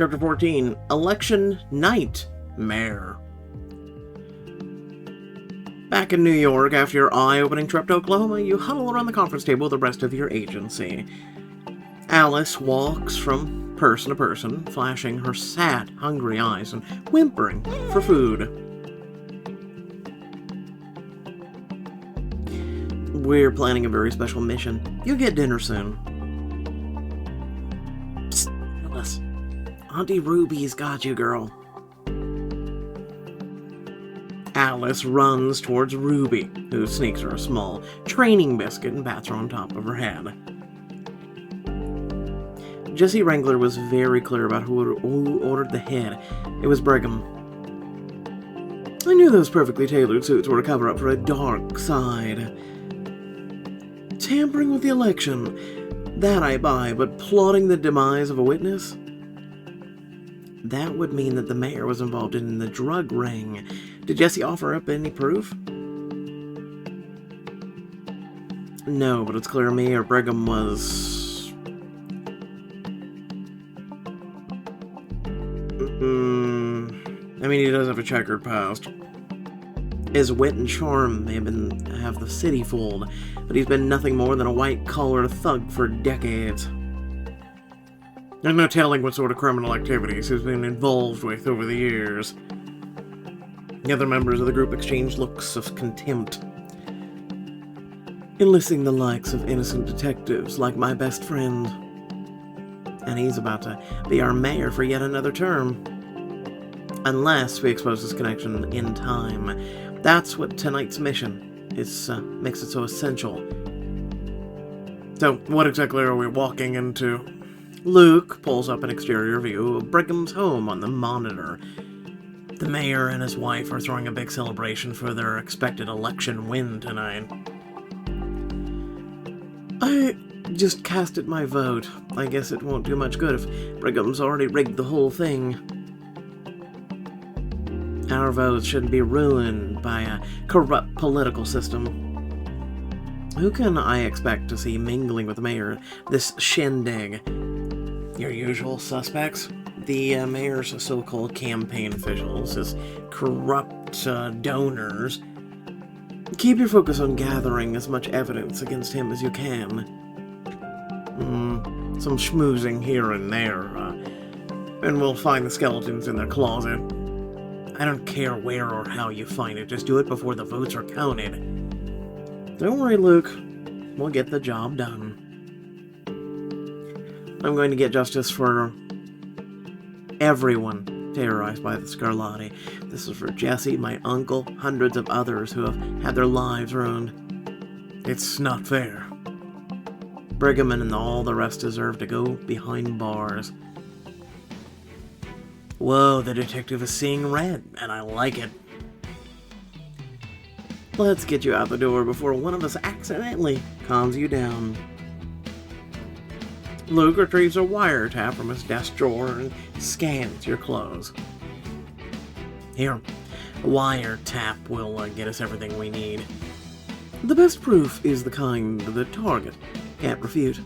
Chapter 14, Election Night, Mare. Back in New York, after your eye-opening trip to Oklahoma, you huddle around the conference table with the rest of your agency. Alice walks from person to person, flashing her sad, hungry eyes and whimpering for food. We're planning a very special mission. You'll get dinner soon. Psst, Alice. Auntie Ruby's got you, girl. Alice runs towards Ruby, who sneaks her a small training biscuit and bats her on top of her head. Jesse Wrangler was very clear about who ordered the head. It was Brigham. I knew those perfectly tailored suits were a cover-up for a dark side. Tampering with the election, that I buy, but plotting the demise of a witness? That would mean that the mayor was involved in the drug ring. Did Jesse offer up any proof? No, but it's clear Mayor Brigham was... I mean, he does have a checkered past. His wit and charm may have the city fooled, but he's been nothing more than a white-collar thug for decades. There's no telling what sort of criminal activities he's been involved with over the years. The other members of the group exchanged looks of contempt, enlisting the likes of innocent detectives like my best friend. And he's about to be our mayor for yet another term. Unless we expose his connection in time. That's what tonight's mission makes it so essential. So, what exactly are we walking into? Luke pulls up an exterior view of Brigham's home on the monitor. The mayor and his wife are throwing a big celebration for their expected election win tonight. I just casted my vote. I guess it won't do much good if Brigham's already rigged the whole thing. Our votes shouldn't be ruined by a corrupt political system. Who can I expect to see mingling with the mayor this shindig? Your usual suspects? The mayor's so-called campaign officials, his corrupt donors. Keep your focus on gathering as much evidence against him as you can. Some schmoozing here and there, and we'll find the skeletons in their closet. I don't care where or how you find it, just do it before the votes are counted. Don't worry, Luke. We'll get the job done. I'm going to get justice for everyone terrorized by the Scarlatti. This is for Jesse, my uncle, hundreds of others who have had their lives ruined. It's not fair. Brigham and all the rest deserve to go behind bars. Whoa, the detective is seeing red, and I like it. Let's get you out the door before one of us accidentally calms you down. Luke retrieves a wiretap from his desk drawer and scans your clothes. Here, a wiretap will get us everything we need. The best proof is the kind the target can't refute.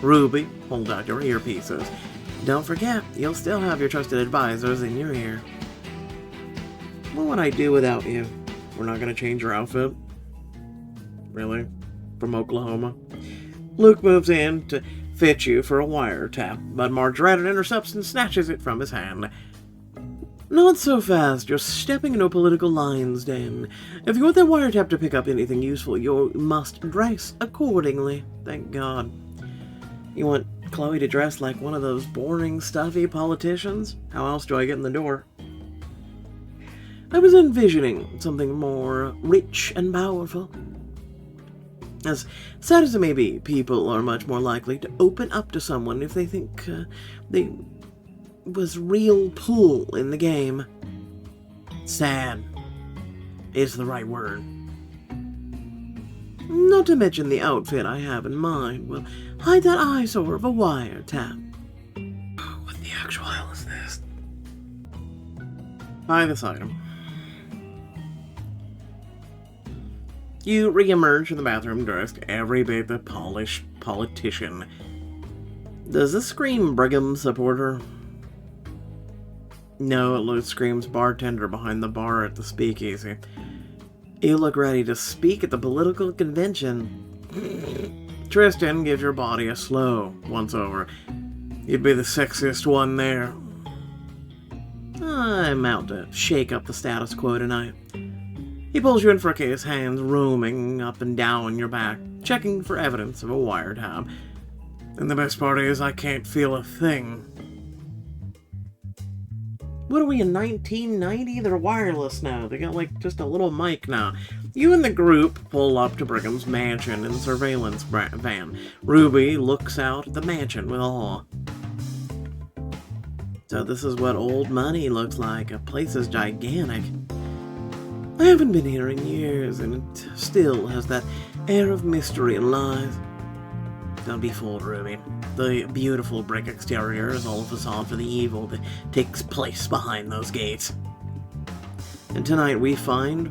Ruby, hold out your earpieces. Don't forget, you'll still have your trusted advisors in your ear. What would I do without you? We're not going to change your outfit? Really? From Oklahoma? Luke moves in to fit you for a wiretap, but Margaret intercepts and snatches it from his hand. Not so fast. You're stepping into a political lion's den. If you want that wiretap to pick up anything useful, you must dress accordingly. Thank God. You want Chloe to dress like one of those boring, stuffy politicians? How else do I get in the door? I was envisioning something more rich and powerful. As sad as it may be, people are much more likely to open up to someone if they think there was real pull in the game. Sad is the right word. Not to mention the outfit I have in mind will hide that eyesore of a wiretap. What the actual hell is this? Buy this item. You re-emerge from the bathroom dressed every bit the polished politician. Does this scream Brigham supporter? No, it screams bartender behind the bar at the speakeasy. You look ready to speak at the political convention. Trystan gives your body a slow once-over. You'd be the sexiest one there. I'm out to shake up the status quo tonight. He pulls you in for a kiss, hands roaming up and down your back, checking for evidence of a wiretap. And the best part is I can't feel a thing. What are we in 1990? They're wireless now. They got like just a little mic now. You and the group pull up to Brigham's mansion in the surveillance van. Ruby looks out at the mansion with awe. So this is what old money looks like. A place is gigantic. I haven't been here in years, and it still has that air of mystery and lies. Don't be fooled, Ruby. The beautiful brick exterior is all a facade for the evil that takes place behind those gates. And tonight we find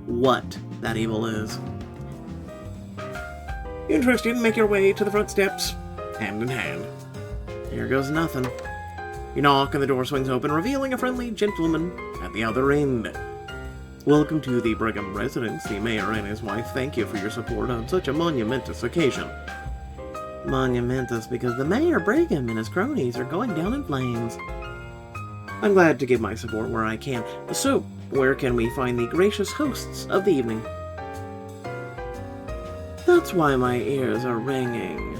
what that evil is. You and Trystan make your way to the front steps, hand in hand. Here goes nothing. You knock and the door swings open, revealing a friendly gentleman at the other end. Welcome to the Brigham residence. The mayor and his wife thank you for your support on such a monumentous occasion. Monumentous because the mayor, Brigham, and his cronies are going down in flames. I'm glad to give my support where I can. So, where can we find the gracious hosts of the evening? That's why my ears are ringing.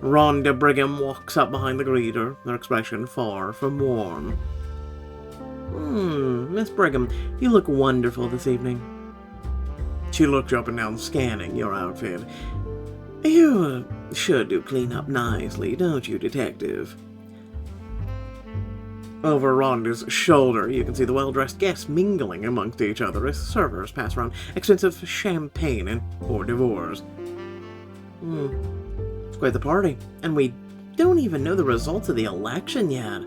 Rhonda Brigham walks up behind the greeter, her expression far from warm. Miss Brigham, you look wonderful this evening. She looked up and down, scanning your outfit. You sure do clean up nicely, don't you, detective? Over Rhonda's shoulder, you can see the well-dressed guests mingling amongst each other as servers pass around expensive champagne and hors d'oeuvres. It's quite the party, and we don't even know the results of the election yet.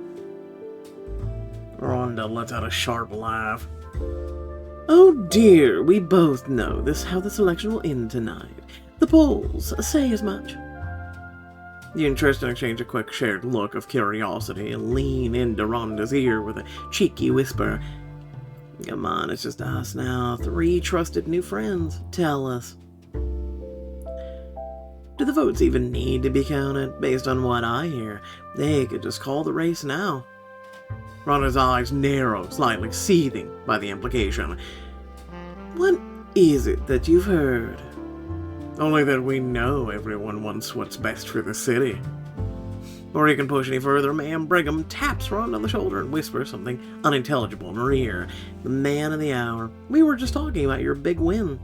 Rhonda lets out a sharp laugh. Oh dear, we both know how this election will end tonight. The polls say as much. You and Trystan exchange a quick shared look of curiosity and lean into Rhonda's ear with a cheeky whisper. Come on, it's just us now. 3 trusted new friends. Tell us. Do the votes even need to be counted? Based on what I hear, they could just call the race now. Rhonda's eyes narrow, slightly seething by the implication. What is it that you've heard? Only that we know everyone wants what's best for the city. Before you can push any further, Ma'am Brigham taps Rhonda on the shoulder and whispers something unintelligible in her ear. The man of the hour. We were just talking about your big win.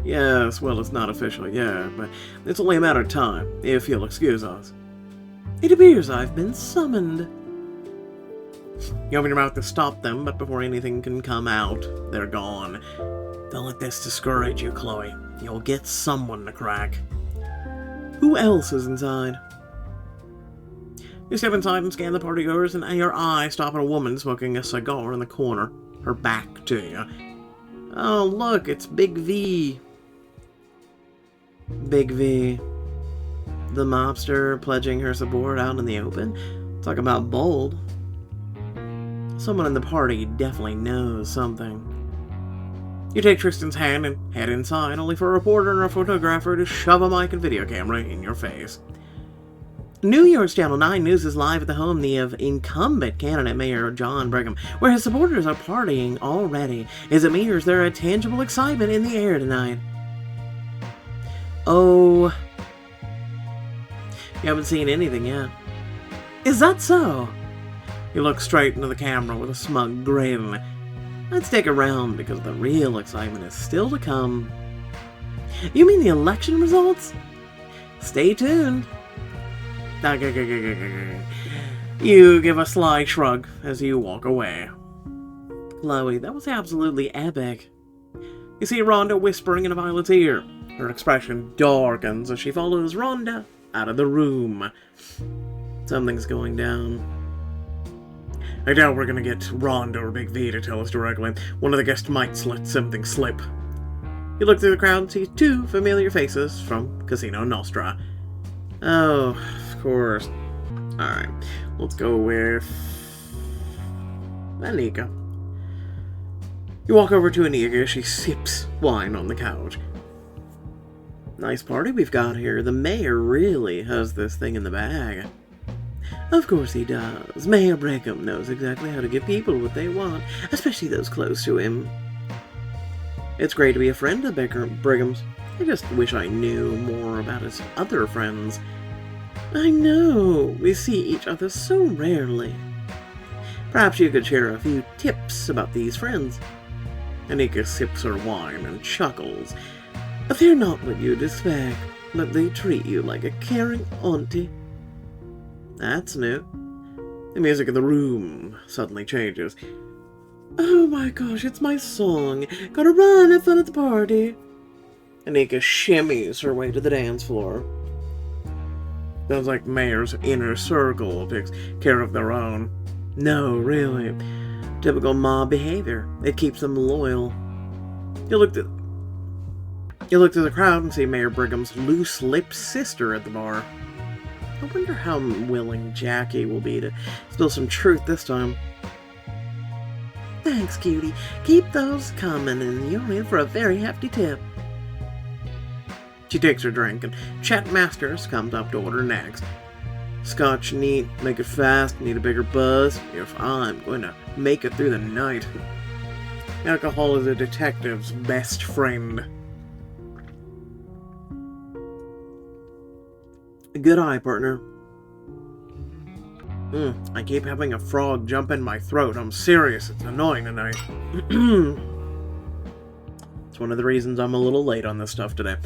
Yes, well, it's not official yet, but it's only a matter of time, if you'll excuse us. It appears I've been summoned. You open your mouth to stop them, but before anything can come out, they're gone. Don't let this discourage you, Chloe. You'll get someone to crack. Who else is inside? You step inside and scan the partygoers, and your eye stop on a woman smoking a cigar in the corner, her back to you. Oh, look, it's Big V. Big V. The mobster pledging her support out in the open? Talk about bold. Someone in the party definitely knows something. You take Trystan's hand and head inside, only for a reporter and a photographer to shove a mic and video camera in your face. New York's Channel 9 News is live at the home of incumbent candidate Mayor John Brigham, where his supporters are partying already. Is it me, or is there a tangible excitement in the air tonight? Oh, you haven't seen anything yet. Is that so? You look straight into the camera with a smug grin. I'd stick around because the real excitement is still to come. You mean the election results? Stay tuned. You give a sly shrug as you walk away. Chloe, that was absolutely epic. You see Rhonda whispering in Violet's ear. Her expression darkens as she follows Rhonda out of the room. Something's going down. I doubt we're gonna get Rhonda or Big V to tell us directly. One of the guests might let something slip. You look through the crowd and see 2 familiar faces from Casino Nostra. Oh, of course. Alright, let's go with Anika. You walk over to Anika. She sips wine on the couch. Nice party we've got here. The mayor really has this thing in the bag. Of course he does. Mayor Brigham knows exactly how to give people what they want, especially those close to him. It's great to be a friend of Brigham's. I just wish I knew more about his other friends. I know, we see each other so rarely. Perhaps you could share a few tips about these friends. Anika sips her wine and chuckles. They're not what you'd expect, but they treat you like a caring auntie. That's new. The music in the room suddenly changes. Oh my gosh, it's my song. Gotta run, have fun at the party. Anika shimmies her way to the dance floor. Sounds like Mayor's inner circle takes care of their own. No, really. Typical mob behavior. It keeps them loyal. You look through the crowd and see Mayor Brigham's loose-lipped sister at the bar. I wonder how willing Jackie will be to spill some truth this time. Thanks, cutie. Keep those coming, and you're in for a very hefty tip. She takes her drink, and Chet Masters comes up to order next. Scotch neat, make it fast, need a bigger buzz, if I'm going to make it through the night. Alcohol is a detective's best friend. Good eye, partner. I keep having a frog jump in my throat. I'm serious, it's annoying tonight. It's one of the reasons I'm a little late on this stuff today.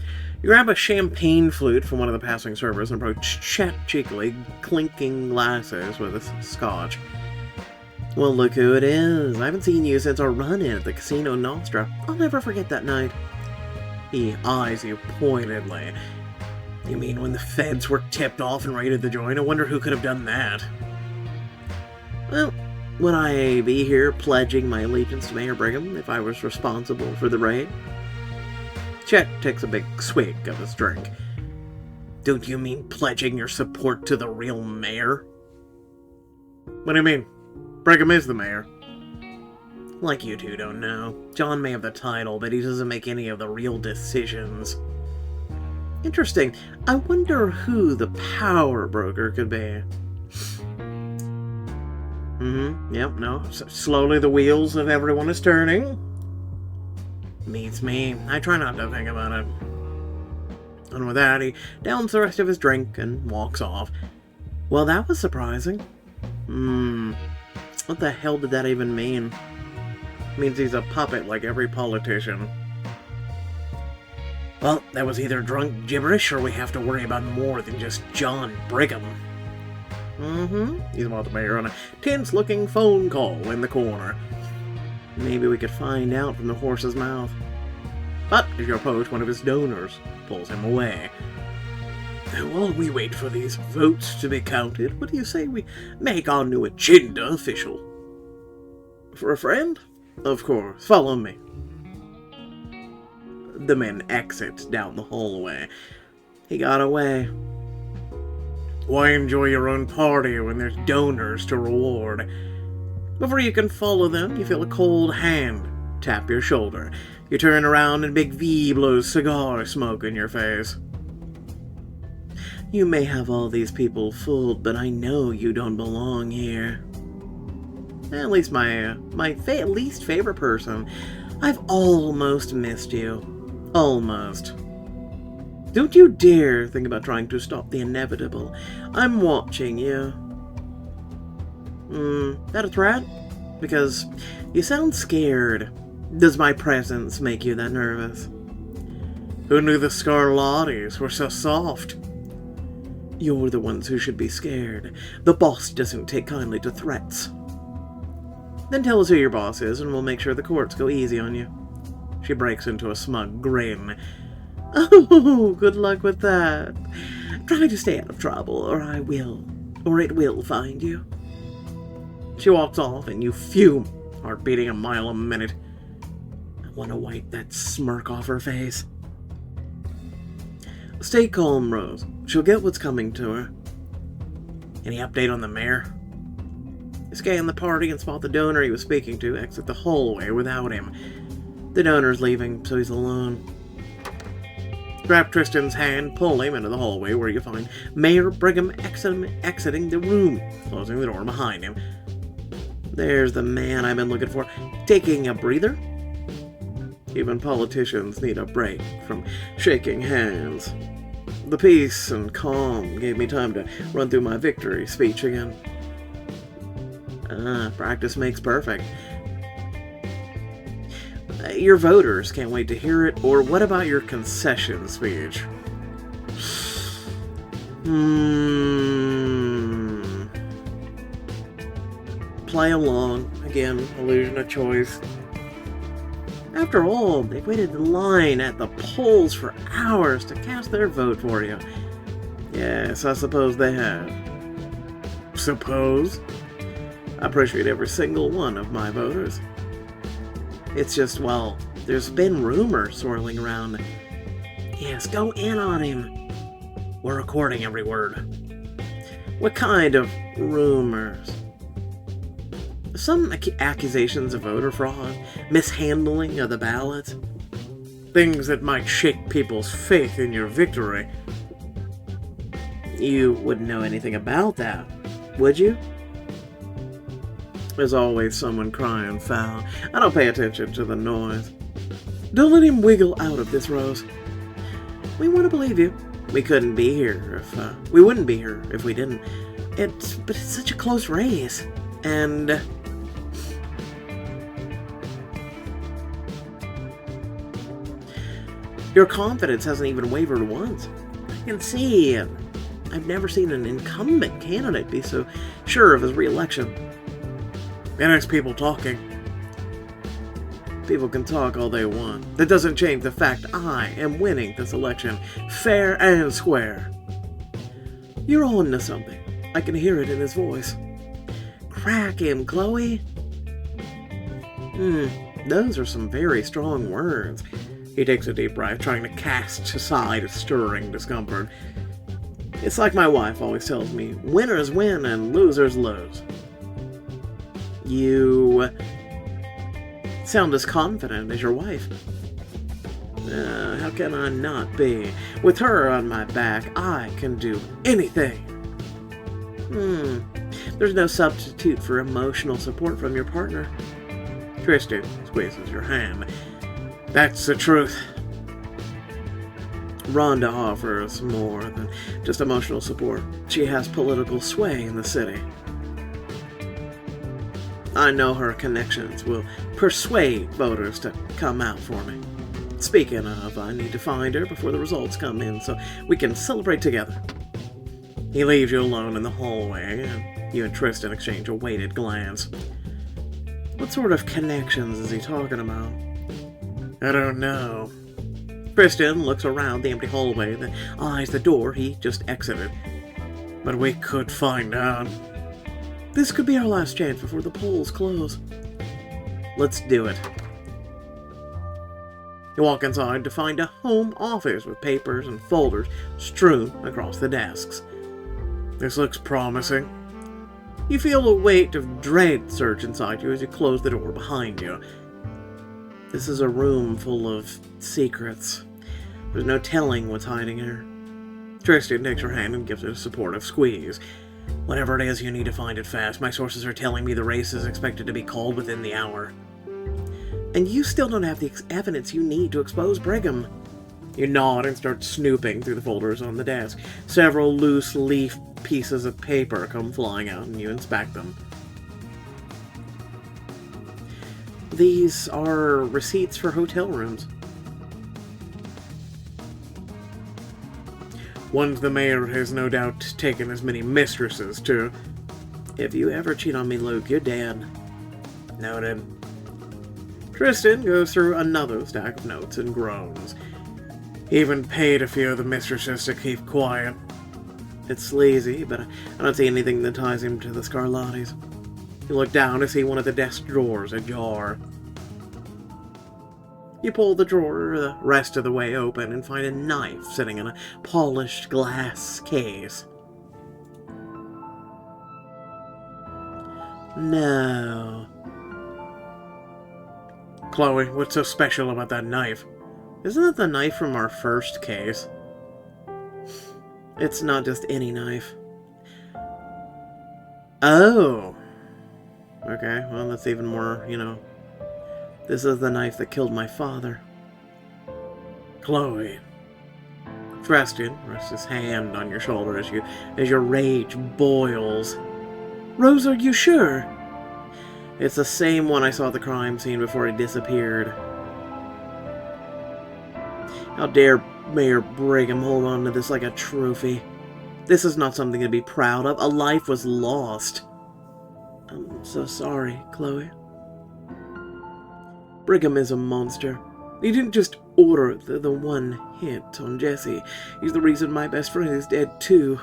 You grab a champagne flute from one of the passing servers and approach Chet cheekily, clinking glasses with a scotch. Well, look who it is. I haven't seen you since our run-in at the Casino Nostra. I'll never forget that night. He eyes you pointedly. You mean when the feds were tipped off and raided the joint? I wonder who could have done that. Well, would I be here pledging my allegiance to Mayor Brigham if I was responsible for the raid? Chet takes a big swig of his drink. Don't you mean pledging your support to the real mayor? What do you mean? Brigham is the mayor. Like you two don't know. John may have the title, but he doesn't make any of the real decisions. Interesting. I wonder who the power broker could be. Yep, no. Slowly the wheels of everyone is turning. Beats me. I try not to think about it. And with that, he downs the rest of his drink and walks off. Well, that was surprising. What the hell did that even mean? Means he's a puppet like every politician. Well, that was either drunk gibberish or we have to worry about more than just John Brigham. He's about the mayor on a tense-looking phone call in the corner. Maybe we could find out from the horse's mouth. But as you approach, one of his donors pulls him away. While we wait for these votes to be counted, what do you say we make our new agenda official? For a friend? Of course. Follow me. The men exit down the hallway. He got away. Why enjoy your own party when there's donors to reward? Before you can follow them, you feel a cold hand tap your shoulder. You turn around and Big V blows cigar smoke in your face. You may have all these people fooled, but I know you don't belong here. At least my least favorite person. I've almost missed you. Almost. Don't you dare think about trying to stop the inevitable. I'm watching you. That a threat? Because you sound scared. Does my presence make you that nervous? Who knew the Scarlattis were so soft? You're the ones who should be scared. The boss doesn't take kindly to threats. Then tell us who your boss is, and we'll make sure the courts go easy on you. She breaks into a smug grin. Oh, good luck with that. Try to stay out of trouble, or it will find you. She walks off, and you fume, heart beating a mile a minute. I want to wipe that smirk off her face. Stay calm, Rose. She'll get what's coming to her. Any update on the mayor? You scan the party and spot the donor he was speaking to exit the hallway without him. The donor's leaving, so he's alone. Grab Trystan's hand, pull him into the hallway where you find Mayor Brigham exiting the room, closing the door behind him. There's the man I've been looking for, taking a breather. Even politicians need a break from shaking hands. The peace and calm gave me time to run through my victory speech again. Practice makes perfect. Your voters can't wait to hear it, or what about your concession speech? Play along. Again, illusion of choice. After all, they've waited in line at the polls for hours to cast their vote for you. Yes, I suppose they have. Suppose? I appreciate every single one of my voters. It's just, well, there's been rumors swirling around. Yes, go in on him. We're recording every word. What kind of rumors? Some accusations of voter fraud, mishandling of the ballots. Things that might shake people's faith in your victory. You wouldn't know anything about that, would you? There's always someone crying foul. I don't pay attention to the noise. Don't let him wiggle out of this, Rose. We want to believe you. We couldn't be here if we wouldn't be here if we didn't. But it's such a close race, and your confidence hasn't even wavered once. I can see. I've never seen an incumbent candidate be so sure of his re-election. And it's people talking. People can talk all they want. That doesn't change the fact I am winning this election, fair and square. You're on to something. I can hear it in his voice. Crack him, Chloe. Those are some very strong words. He takes a deep breath, trying to cast aside a stirring discomfort. It's like my wife always tells me, winners win and losers lose. You sound as confident as your wife. How can I not be? With her on my back, I can do anything. There's no substitute for emotional support from your partner. Trystan squeezes your hand. That's the truth. Rhonda offers more than just emotional support. She has political sway in the city. I know her connections will persuade voters to come out for me. Speaking of, I need to find her before the results come in so we can celebrate together. He leaves you alone in the hallway, and you and Trystan exchange a weighted glance. What sort of connections is he talking about? I don't know. Trystan looks around the empty hallway, then eyes the door he just exited. But we could find out. This could be our last chance before the polls close. Let's do it. You walk inside to find a home office with papers and folders strewn across the desks. This looks promising. You feel a weight of dread surge inside you as you close the door behind you. This is a room full of secrets. There's no telling what's hiding here. Trystan takes your hand and gives it a supportive squeeze. Whatever it is, you need to find it fast. My sources are telling me the race is expected to be called within the hour. And you still don't have the evidence you need to expose Brigham. You nod and start snooping through the folders on the desk. Several loose leaf pieces of paper come flying out and you inspect them. These are receipts for hotel rooms. Ones the mayor has no doubt taken as many mistresses to. If you ever cheat on me, Luke, you're dead. Noted. Trystan goes through another stack of notes and groans. He even paid a few of the mistresses to keep quiet. It's sleazy, but I don't see anything that ties him to the Scarlattis. You look down to see one of the desk drawers ajar. You pull the drawer the rest of the way open and find a knife sitting in a polished glass case. No. Chloe, what's so special about that knife? Isn't it the knife from our first case? It's not just any knife. Oh. Okay, well, that's even more, This is the knife that killed my father. Chloe. Trystan rests his hand on your shoulder as your rage boils. Rose, are you sure? It's the same one I saw at the crime scene before he disappeared. How dare Mayor Brigham hold on to this like a trophy? This is not something to be proud of. A life was lost. I'm so sorry, Chloe. Brigham is a monster. He didn't just order the one hit on Jesse. He's the reason my best friend is dead, too.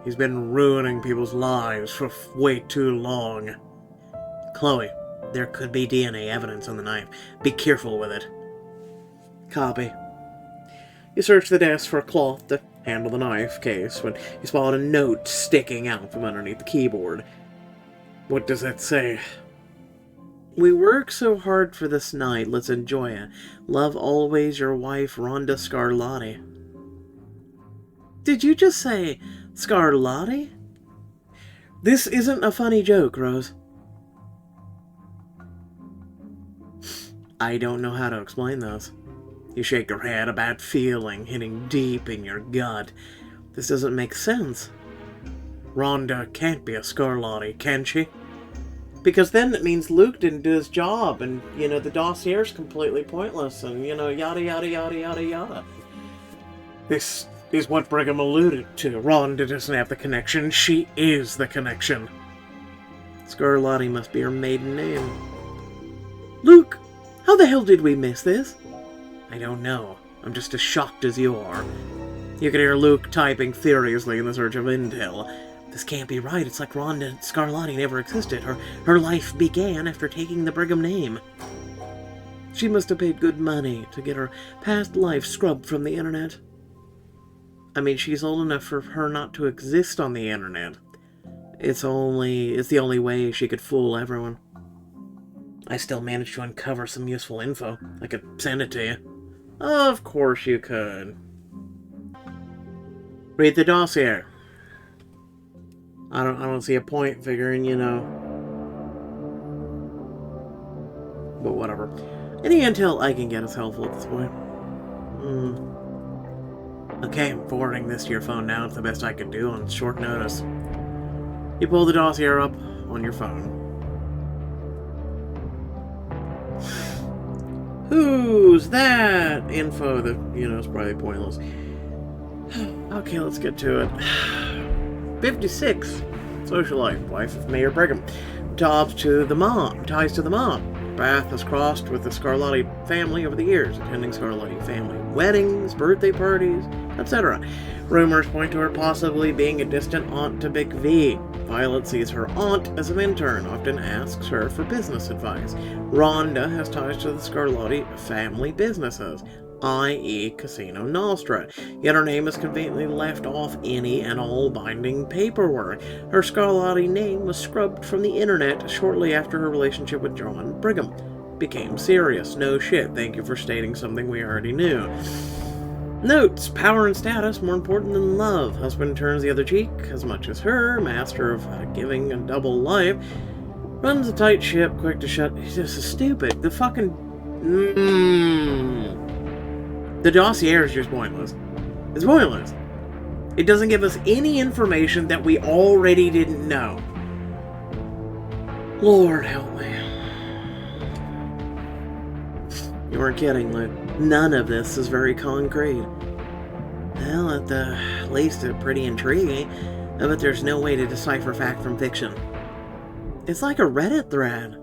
He's been ruining people's lives for way too long. Chloe, there could be DNA evidence on the knife. Be careful with it. Copy. You search the desk for a cloth to handle the knife case when you spot a note sticking out from underneath the keyboard. What does that say? We work so hard for this night. Let's enjoy it. Love always, your wife, Rhonda Scarlatti. Did you just say Scarlatti? This isn't a funny joke, Rose. I don't know how to explain this. You shake your head, a bad feeling hitting deep in your gut. This doesn't make sense. Rhonda can't be a Scarlatti, can she? Because then it means Luke didn't do his job, and, the dossier's completely pointless, and, yada, yada, yada, yada, yada. This is what Brigham alluded to. Rhonda doesn't have the connection. She is the connection. Scarlatti must be her maiden name. Luke, how the hell did we miss this? I don't know. I'm just as shocked as you are. You can hear Luke typing furiously in the search of intel. This can't be right. It's like Rhonda Scarlatti never existed. Her life began after taking the Brigham name. She must have paid good money to get her past life scrubbed from the internet. I mean, she's old enough for her not to exist on the internet. It's the only way she could fool everyone. I still managed to uncover some useful info. I could send it to you. Of course you could. Read the dossier. I don't see a point figuring, But whatever. Any intel I can get is helpful at this point. Okay, I'm forwarding this to your phone now. It's the best I could do on short notice. You pull the dossier up on your phone. Who's that? Info that, is probably pointless. Okay, let's get to it. 56. Socialite, wife of Mayor Brigham. Ties to the mom. Path has crossed with the Scarlatti family over the years, attending Scarlatti family weddings, birthday parties, etc. Rumors point to her possibly being a distant aunt to Big V. Violet sees her aunt as an intern, often asks her for business advice. Rhonda has ties to the Scarlatti family businesses, i.e. Casino Nostra, yet her name is conveniently left off any and all binding paperwork. Her Scarlatti name was scrubbed from the internet shortly after her relationship with John Brigham became serious. No shit, thank you for stating something we already knew. Notes: power and status more important than love. Husband turns the other cheek as much as her, master of giving a double life. Runs a tight ship, quick to shut. This is stupid. The fucking... The dossier is just pointless. It's pointless. It doesn't give us any information that we already didn't know. Lord help me. You weren't kidding, Luke. None of this is very concrete. Well, at the least, it's pretty intriguing, but there's no way to decipher fact from fiction. It's like a Reddit thread.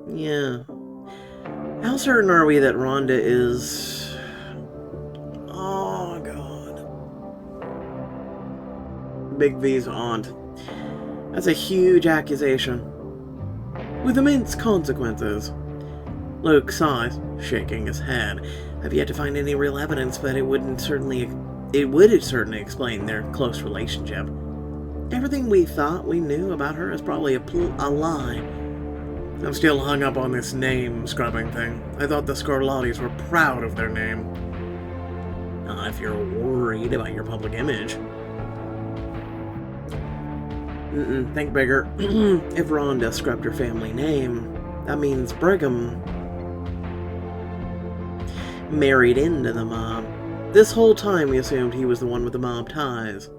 Yeah. How certain are we that Rhonda is... Oh, God. Big V's aunt. That's a huge accusation. With immense consequences. Luke sighs, shaking his head. I've yet to find any real evidence, but it would certainly explain their close relationship. Everything we thought we knew about her is probably a lie. I'm still hung up on this name scrubbing thing. I thought the Scarlattis were proud of their name. If you're worried about your public image. Think bigger. If Rhonda scrubbed her family name, that means Brigham married into the mob. This whole time we assumed he was the one with the mob ties.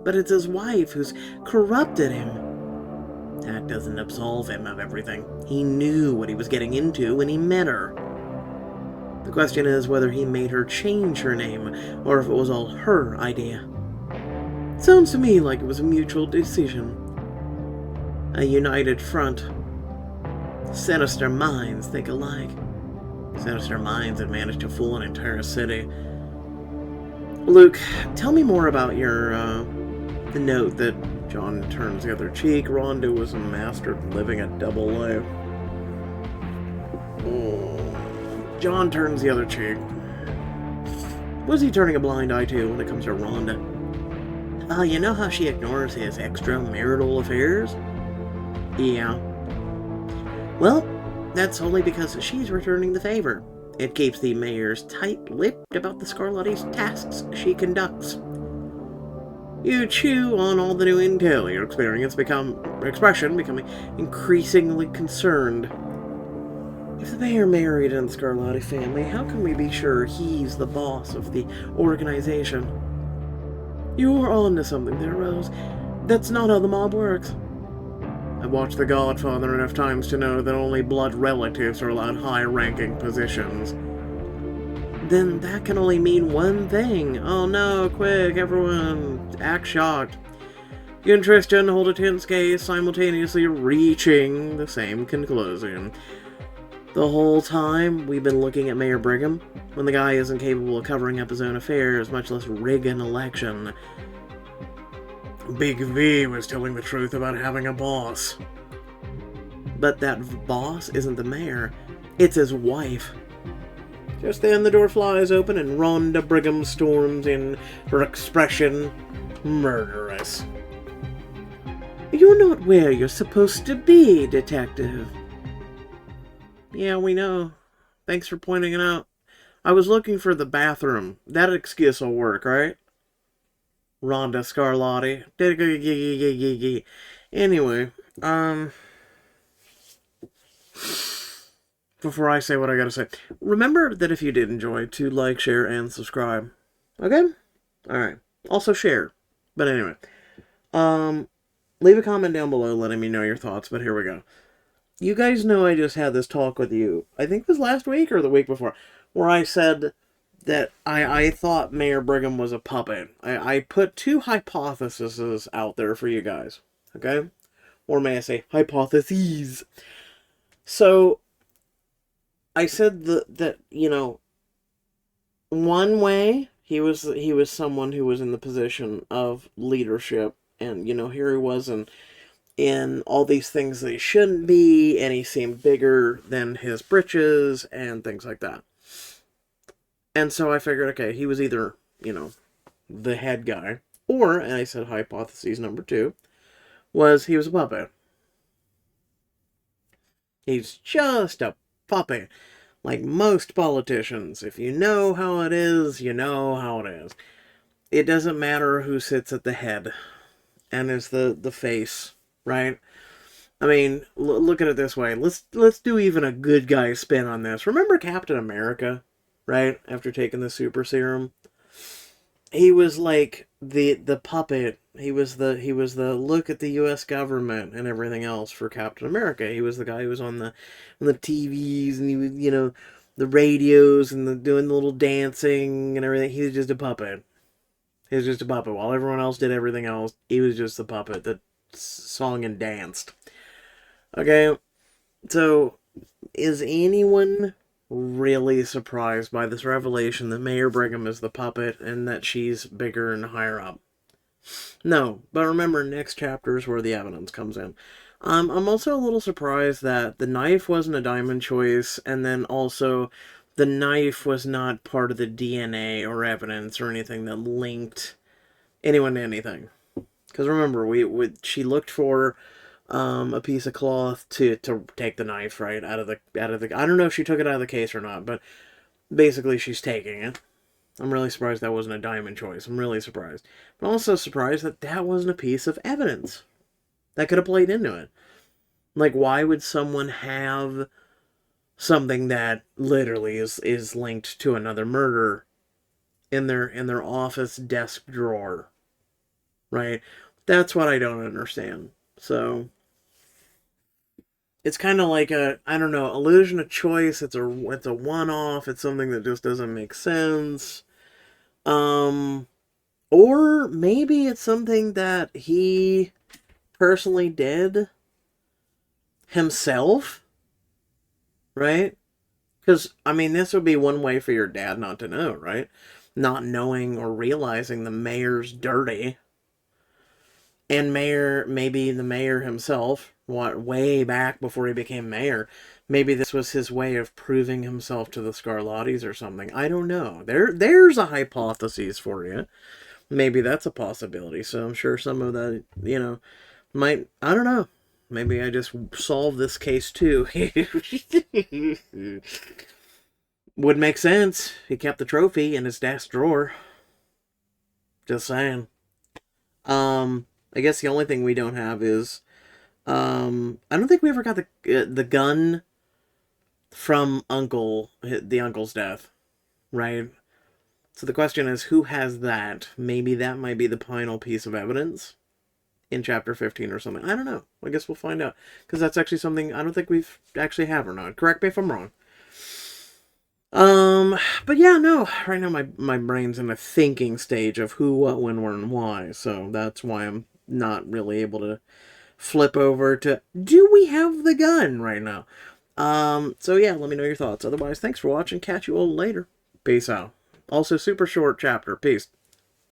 But it's his wife who's corrupted him. That doesn't absolve him of everything. He knew what he was getting into when he met her. The question is whether he made her change her name, or if it was all her idea. Sounds to me like it was a mutual decision. A united front. Sinister minds think alike. Sinister minds had managed to fool an entire city. Luke, tell me more about the note that John turns the other cheek. Rhonda was a master of living a double life. John turns the other cheek. What's he turning a blind eye to when it comes to Rhonda? You know how she ignores his extramarital affairs? Yeah. Well, that's only because she's returning the favor. It keeps the mayor's tight-lipped about the Scarlatti's tasks she conducts. You chew on all the new intel, your expression becoming increasingly concerned. If the mayor married in the Scarlatti family, how can we be sure he's the boss of the organization? You're on to something there, Rose. That's not how the mob works. I've watched The Godfather enough times to know that only blood relatives are allowed high-ranking positions. Then that can only mean one thing. Oh no, quick, everyone, act shocked. You and Trystan hold a tense gaze, simultaneously reaching the same conclusion. The whole time, we've been looking at Mayor Brigham, when the guy isn't capable of covering up his own affairs, much less rig an election. Big V was telling the truth about having a boss. But that boss isn't the mayor, it's his wife. Just then the door flies open and Rhonda Brigham storms in, her expression murderous. You're not where you're supposed to be, Detective. Yeah, we know. Thanks for pointing it out. I was looking for the bathroom. That excuse will work, right? Rhonda Scarlatti. Anyway, before I say what I gotta say, remember that if you did enjoy, to like, share, and subscribe. Okay? Alright. Also share. But anyway. Leave a comment down below letting me know your thoughts, but here we go. You guys know I just had this talk with you, I think it was last week or the week before, where I said that I thought Mayor Brigham was a puppet. I put two hypotheses out there for you guys, okay? Or may I say, hypotheses. So, I said that, you know, one way, he was someone who was in the position of leadership, and, you know, here he was in all these things that he shouldn't be, and he seemed bigger than his britches, and things like that. And so I figured, okay, he was either, you know, the head guy, or, and I said hypothesis number 2, was he was a puppet. He's just a puppet. Like most politicians, if you know how it is, you know how it is. It doesn't matter who sits at the head and is the face, right? I mean, look at it this way. Let's do even a good guy spin on this. Remember Captain America, right? After taking the super serum, he was like the puppet. He was the look at the U.S. government and everything else for Captain America. He was the guy who was on the TVs, and he was, you know, the radios and doing the little dancing and everything. He was just a puppet. He was just a puppet. While everyone else did everything else, he was just the puppet that sung and danced. Okay, so is anyone really surprised by this revelation that Mayor Brigham is the puppet and that she's bigger and higher up? No, but remember, next chapter is where the evidence comes in. I'm also a little surprised that the knife wasn't a diamond choice, and then also the knife was not part of the DNA or evidence or anything that linked anyone to anything. Because remember, she looked for a piece of cloth to take the knife right out of the. I don't know if she took it out of the case or not, but basically she's taking it. I'm really surprised that wasn't a diamond choice. I'm really surprised. I'm also surprised that that wasn't a piece of evidence that could have played into it. Like, why would someone have something that literally is linked to another murder in their office desk drawer, right? That's what I don't understand. So it's kind of like a, I don't know, illusion of choice. It's a one off. It's something that just doesn't make sense. Um, or maybe it's something that he personally did himself, right? Because I mean, this would be one way for your dad not to know, right? Not knowing or realizing the mayor's dirty, and maybe the mayor himself, what, way back before he became mayor, maybe this was his way of proving himself to the Scarlattis or something. I don't know. There's a hypothesis for you. Maybe that's a possibility. So I'm sure some of that, might, I don't know. Maybe I just solved this case too. Would make sense. He kept the trophy in his desk drawer. Just saying. I guess the only thing we don't have is I don't think we ever got the gun from the uncle's death, right? So the question is, who has that? Maybe that might be the final piece of evidence in chapter 15 or something. I don't know. I guess we'll find out, because that's actually something I don't think we've actually have or not. Correct me if I'm wrong. But yeah, no. Right now, my brain's in a thinking stage of who, what, when, where, and why. So that's why I'm not really able to flip over to, do we have the gun right now? So yeah, let me know your thoughts. Otherwise, thanks for watching. Catch you all later. Peace out. Also, super short chapter. Peace.